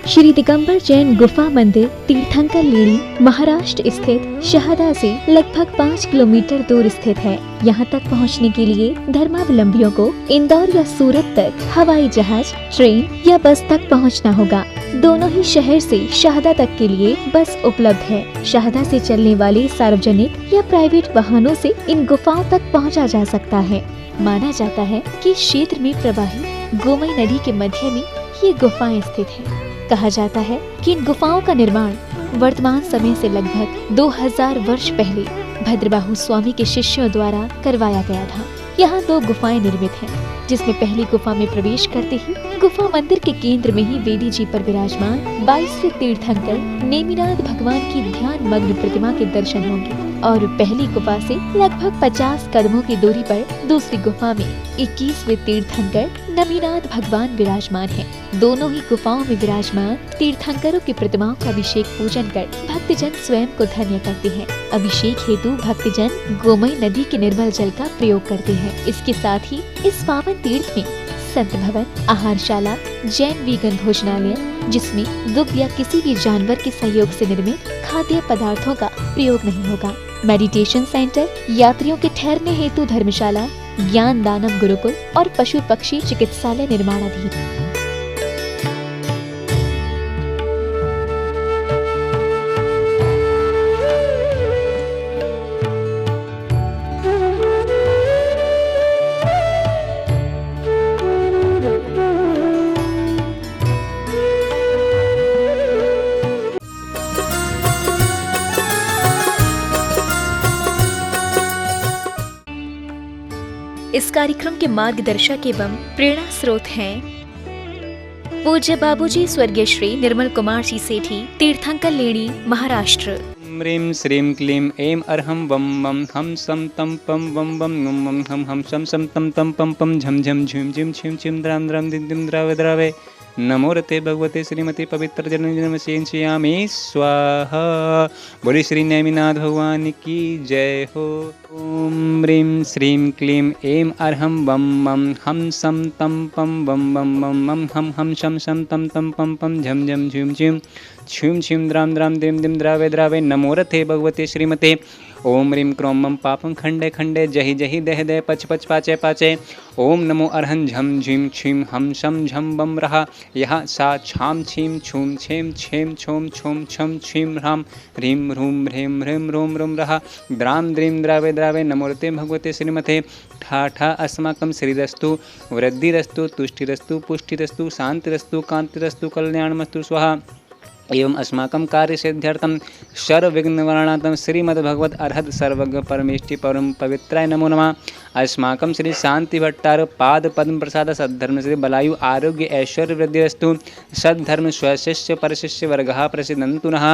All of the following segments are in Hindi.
श्री दिगंबर जैन गुफा मंदिर तीर्थंकर लेणी महाराष्ट्र स्थित शहदा से लगभग 5 किलोमीटर दूर स्थित है। यहाँ तक पहुँचने के लिए धर्मावलंबियों को इंदौर या सूरत तक हवाई जहाज, ट्रेन या बस तक पहुँचना होगा। दोनों ही शहर से शहदा तक के लिए बस उपलब्ध है। शहदा से चलने वाले सार्वजनिक या प्राइवेट वाहनों से इन गुफाओं तक पहुँचा जा सकता है। माना जाता है कि इस क्षेत्र में प्रवाहित गोमई नदी के मध्य में ये गुफाएं स्थित हैं। कहा जाता है कि इन गुफाओं का निर्माण वर्तमान समय से लगभग 2000 वर्ष पहले भद्रबाहु स्वामी के शिष्यों द्वारा करवाया गया था। यहाँ 2 गुफाएं निर्मित हैं, जिसमें पहली गुफा में प्रवेश करते ही गुफा मंदिर के केंद्र में ही वेदी जी पर विराजमान 22वें तीर्थंकर नेमिनाथ भगवान की ध्यान मग्न प्रतिमा के दर्शन होंगे और पहली गुफा से लगभग 50 कदमों की दूरी पर दूसरी गुफा में 21वें तीर्थंकर नेमिनाथ भगवान विराजमान हैं। दोनों ही गुफाओं में विराजमान तीर्थंकरों की प्रतिमाओं का अभिषेक पूजन कर भक्तजन स्वयं को धन्य करते हैं। अभिषेक हेतु भक्तजन गोमई नदी के निर्मल जल का प्रयोग करते हैं। इसके साथ ही इस पावन तीर्थ में संत भवन, आहारशाला, जैन वीगन भोजनालय, जिसमें दुग्ध या किसी भी जानवर के सहयोग से निर्मित खाद्य पदार्थों का प्रयोग नहीं होगा, मेडिटेशन सेंटर, यात्रियों के ठहरने हेतु धर्मशाला, ज्ञान दानम गुरुकुल और पशु पक्षी चिकित्सालय निर्माणाधीन। इस कार्यक्रम के मार्गदर्शक एवं प्रेरणा स्रोत हैं पूज्य बाबूजी स्वर्गीय श्री निर्मल कुमार जी सेठी, तीर्थंकर लेणी, महाराष्ट्र। ह्रीं श्रीं क्लीं ऐं अर्हं वं वं हम सम तम पम वं वं नुं वं हम सम सम तम तम पम पम झम झम झूम झूम छीं छीं द्रां द्रां दिं दिं द्रावे द्रावे। नमो रते भगवते श्रीमती पवित्र जनमश्यामी स्वाहा। बोले श्री नेमिनाथ भगवान की जय हो। ओम ह्रीं श्रीं क्लीं ऐं अर्हं वं वं हम सम तम पम वं वं वं हम शम शम तम तम पम पम झम झम झूम झूम छूम छीं द्रां द्रां दिं दिं द्रावे द्रावे। नमो रथे भगवते श्रीमते। ओम ह्रीं क्रों मम पापं खंडे खंडे जहि जहि दह दह पच पच पाचे पाचे। ओम नमो अर्हं झम झीं छीं हम शम झम बम रहा। यह सा छाम छीं छूम छेम छेम छोम छोम छम छीं ह्रां ह्रीं ह्रूं ह्रीं ह्रीं रोम रोम रहा। द्रां द्रीं द्रावे द्रावे। नमोते भगवते श्रीमते। ठा ठा अस्माकं श्रीरस्तु वृद्धिरस्तु तुष्टिरस्तु पुष्टिरस्तु शांतिरस्तु कांतिरस्तु कल्याणमस्तु स्वाहा। एवं अस्माकं कार्य सिद्ध्यर्थं सर्वविघ्ननिवारणार्थं श्रीमद्भगवत अर्हत सर्वज्ञ परमेष्टि परम पवित्राय नमो नमः। अस्माकं श्री शांति भट्टार पाद पद्म प्रसाद सद्धर्म श्री बलायु आरोग्य ऐश्वर्य वृद्धिरस्तु। सद्धर्म स्वशिष्य परशिष्य वर्गः प्रसिद्धन्तु नः।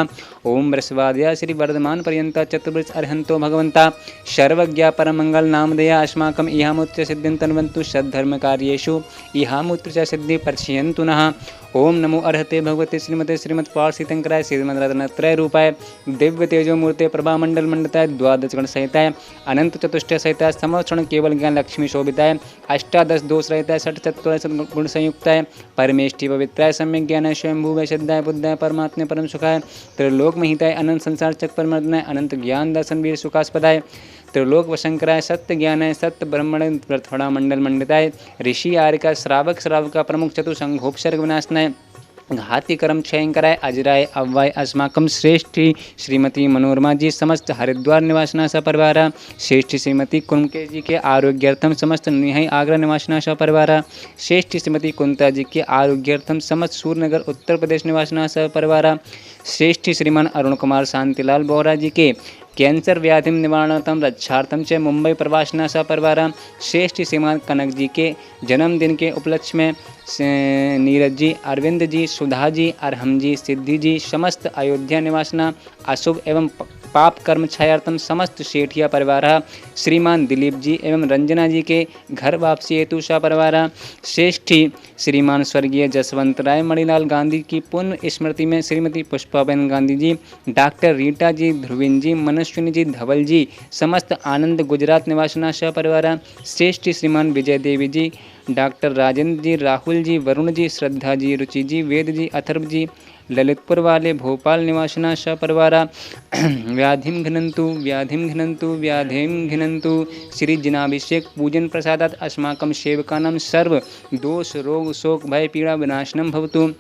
ओम बृहस्पत्या श्री वर्धमान पर्यंत चतुर्भुज अर्हन्तो भगवन्ता सर्वज्ञा परमंगल नामधेया अस्माकं इहामुच्च सिद्धिन्तन्वन्तु सद्धर्म कार्येषु इहामुच्च सिद्धि पर्षयन्तु नः। ओम नमो अर्हते भगवते श्रीमते श्रीमत् पार्षितंकराय श्रीमद्रत्नत्रय रूपाय दिव्य तेजो मूर्ते प्रभा मंडल मंडताय द्वादश गण सहिताय अनंत चतुष्टय सहिताय समक्षण केवल ज्ञान लक्ष्मी शोभिताय अष्टादश दोष रहिताय षट चत्वारिंशत् गुण संयुक्ताय परमेष्टि पवित्राय सम्यक ज्ञानाय स्वयंभुवाय सिद्धाय बुद्धाय परमात्मे परम सुखाय त्रिलोक महिताय अनंत संसार चक्र परमर्दनाय अनंत ज्ञान दर्शन वीर सुखास्पदाय त्रिलोक वशंकराय सत्य ज्ञानाय सत्य ब्रह्मण प्रथड़ा मंडल मंडिताय ऋषि आर्यका श्रावक श्रावका प्रमुख चतुसंघोपसर्ग विनाशनाय घाती कर्म क्षयंकराय अजराय अव्वाय अस्माकं श्रेष्ठी श्रीमती मनोरमा जी समस्त हरिद्वार निवासना सपरिवार। श्रेष्ठी श्रीमती कुंके जी के आरोग्यार्थम समस्त निहाई आगरा निवासना सपरिवार। श्रेष्ठी श्रीमती कुंता जी के आरोग्यार्थम समस्त सूर्यनगर उत्तर प्रदेश निवासना सपरिवार। श्रेष्ठी श्रीमान अरुण कुमार शांतिलाल बोहरा जी के कैंसर व्याधि निवारणार्थम रक्षार्थम च मुंबई प्रवासना सपरिवार। श्रेष्ठ श्रीमान कनक जी के जन्मदिन के उपलक्ष्य में नीरज जी, अरविंद जी, सुधा जी, अरहम जी, सिद्धि जी समस्त अयोध्या निवासना अशुभ एवं पाप कर्म क्षयार्थम समस्त शेठिया परिवार। श्रीमान दिलीप जी एवं रंजना जी के घर वापसी हेतु सपरिवार। श्रेष्ठी श्रीमान स्वर्गीय जसवंत राय मणिलाल गांधी की पुण्य स्मृति में श्रीमती पुष्पाबेन गांधी जी, डॉक्टर रीटा जी, ध्रुविन जी, मनस्विनी जी, धवल जी समस्त आनंद गुजरात निवासना सपरिवार। श्रेष्ठी श्रीमान विजय देवी जी, डॉक्टर राजेंद्र जी, राहुल जी, वरुण जी, श्रद्धा जी, रुचि जी, वेद जी, अथर्व जी, ललितपुर वाले, भोपाल निवासिना सपरिवारा व्याधिं घ्नन्तु श्री जिनाभिषेक पूजन प्रसादात् अस्माकं सेवकानां सर्व दोष रोग शोक भय पीड़ा विनाशनं भवतु।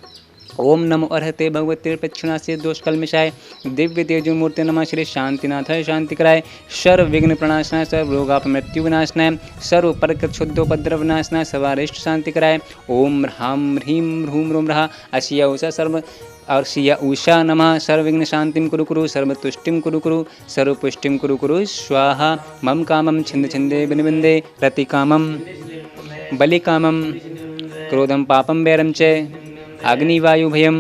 ओम नमो अर्हते भगवते प्रक्षिणास्य दोष कलमिशाय दिव्य तेजो मूर्ति नमः श्री शांतिनाथाय शांतिकराय सर्व विघ्न प्रणाशनाय सर्व रोगाप मृत्यु विनाशनाय सर्व परकृत शुद्धोपद्रव विनाशनाय सर्वारिष्ट शांतिकराय। ओम ह्रां ह्रीं ह्रूं ह्रूं ह्रः अस्य उषा सर्व और सिया उषा नमः सर्वविघ्न शांतिं कुरु कुरु सर्वतुष्टिं कुरु कुरु सर्वपुष्टिं कुरु कुरु स्वाहा। मम कामं छिंद छिंदे बिन बिंदे रतिकामं बलिकामं क्रोधं पापं वैरं च अग्निवायुभयं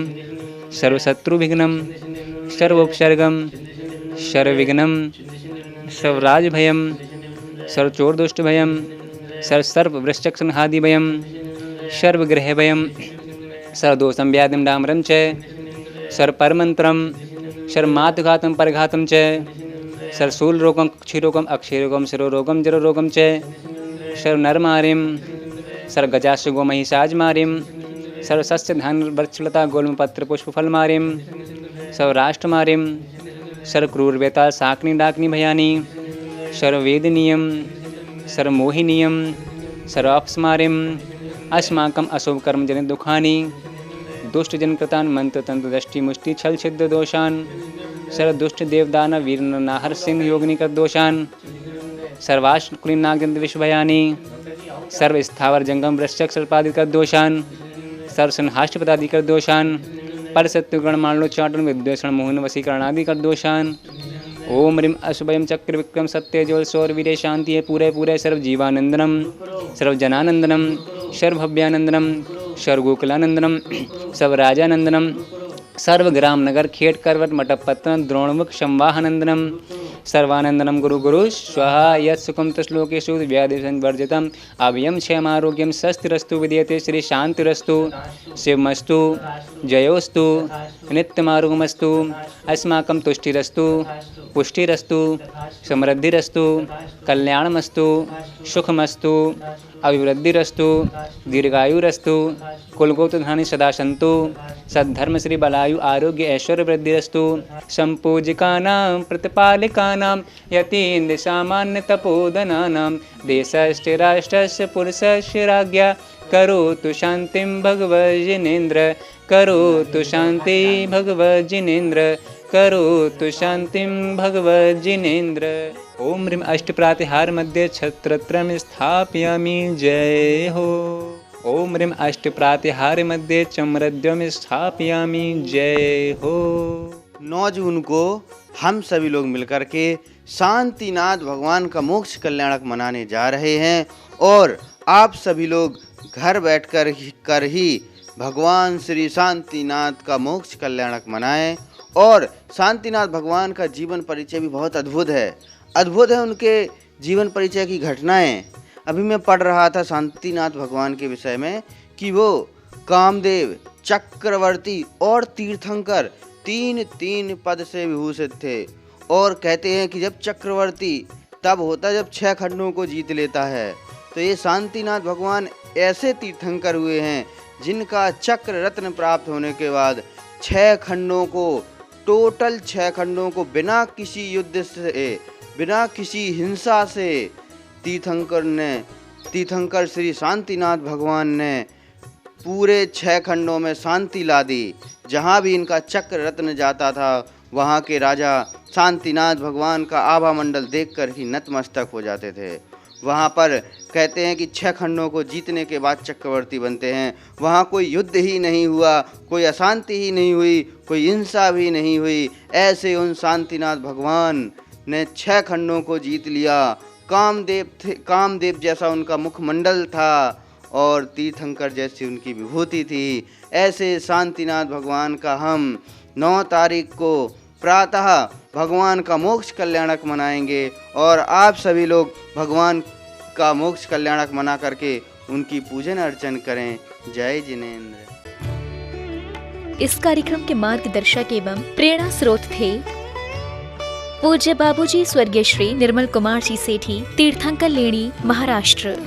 सर्वशत्रुविघ्नं सर्वोपसर्गं सर्वविघ्नं सर्वराजभयं सर्वचोरदुष्टभयं सर्ववृश्चिकसंहादिभयं सर्वग्रहभयं सर्वदोषं व्याधिं डामरं च सर्वपरमन्त्रं सर्वमातुघातं परघातं च सर्वशूलरोगं क्षीरोगं अक्षयरोगं सर्वरोगं जरोरोगं च सर्वनरमारिं सर्वगजासुगोमहिषाजमारिं सर्वसस्य धन वृक्षलता गोलमपत्र पुष्पफलमारिं सर्वराष्ट्रमारिं सर्वक्रूरवेताल साकनी डाकनी भयानी सर्ववेदनीयं सर्वमोहिनीयं सर्वापस्मारिं अस्माकं अशुभकर्म जनित दुखानि दुष्टजनकृतान् मंत्रतंत्र दृष्टि मुष्टि छल छिद्र दोषान् सर्वदुष्ट देवदानव वीर नाहर सिंह योगनिकर दोषान् सर्वाश्कुलिनागंध विषभयानि सर्व स्थावर जंगम वृश्चिक सर्पादिकर दोषान् सर्वसंहाष्टपदादिकर दोषान् परसत्युगण मांडलो चाटन विद्वेषण मोहन वशीकरणादिकर दोषान्। ओम ह्रीं अशुभयं चक्र विक्रम सत्य ज्वल सौर वीर शांति है पूरे पूरे सर्व जीवानंदनम सर्वजनानंदनम सर्वभव्यानंदनम सर्वगोकुलानंदनम सर्वराजानंदनम सर्वग्राम नगर खेट करवट मठपत्तन द्रोणमुख संवाहनंदनम सर्वानंदनम गुरु गुरु स्वाहा यत् सुखम तश्लोकेषु व्याधिसंवर्जितम अभयं क्षेमारोग्यं स्वस्तिरस्तु विद्यते श्री शांतिरस्तु शिवमस्तु जयोस्तु नित्यमारोग्यमस्तु अस्माकं तुष्टिरस्तु पुष्टिरस्तु समृद्धिरस्तु कल्याणमस्तु सुखमस्तु अभिवृद्धिरस्तु दीर्घायुरस्तु कुलगोत्रधानि सदा सन्तु सद्धर्म श्री बलायु आरोग्य ऐश्वर्य वृद्धिरस्तु संपूजिकानां प्रतिपालिकानां यतीन्द्र सामान्य तपोधनानां देशस्य राष्ट्रस्य पुरुषस्य राज्ञा करोतु शांतिं भगवज्जिनेन्द्र करोतु शांति भगवज्जिनेन्द्र करोतु शांतिं भगवज्जिनेन्द्र। ओम ह्रीं अष्टप्रातिहार मध्ये छत्रत्रयं स्थापयामि जय हो। ओम ह्रीं अष्टप्रातिहार मध्ये चमरद्वयं स्थापयामि जय हो। 9 जून को हम सभी लोग मिलकर के शांतिनाथ भगवान का मोक्ष कल्याणक मनाने जा रहे हैं और आप सभी लोग घर बैठकर ही भगवान श्री शांतिनाथ का मोक्ष कल्याणक मनाएं। और शांतिनाथ भगवान का जीवन परिचय भी बहुत अद्भुत है उनके जीवन परिचय की घटनाएं। अभी मैं पढ़ रहा था शांतिनाथ भगवान के विषय में कि वो कामदेव, चक्रवर्ती और तीर्थंकर तीन पद से विभूषित थे। और कहते हैं कि जब चक्रवर्ती तब होता जब 6 खंडों को जीत लेता है। तो ये शांतिनाथ भगवान ऐसे तीर्थंकर हुए हैं जिनका चक्र रत्न प्राप्त होने के बाद 6 खंडों को बिना किसी युद्ध से, बिना किसी हिंसा से तीर्थंकर श्री शांतिनाथ भगवान ने पूरे 6 खंडों में शांति ला दी। जहाँ भी इनका चक्र रत्न जाता था वहाँ के राजा शांतिनाथ भगवान का आभा मंडल देखकर ही नतमस्तक हो जाते थे। वहाँ पर कहते हैं कि 6 खंडों को जीतने के बाद चक्रवर्ती बनते हैं। वहाँ कोई युद्ध ही नहीं हुआ, कोई अशांति ही नहीं हुई, कोई हिंसा भी नहीं हुई। ऐसे उन शांतिनाथ भगवान ने 6 खंडों को जीत लिया। कामदेव जैसा उनका मुखमंडल था और तीर्थंकर जैसी उनकी विभूति थी। ऐसे शांतिनाथ भगवान का हम 9 तारीख को प्रातः भगवान का मोक्ष कल्याणक मनाएंगे और आप सभी लोग भगवान का मोक्ष कल्याणक मना करके उनकी पूजन अर्चन करें। जय जिनेन्द्र। इस कार्यक्रम के मार्गदर्शक एवं प्रेरणा स्रोत थे पूज्य बाबूजी स्वर्गीय श्री निर्मल कुमार जी सेठी, तीर्थंकर लेणी, महाराष्ट्र।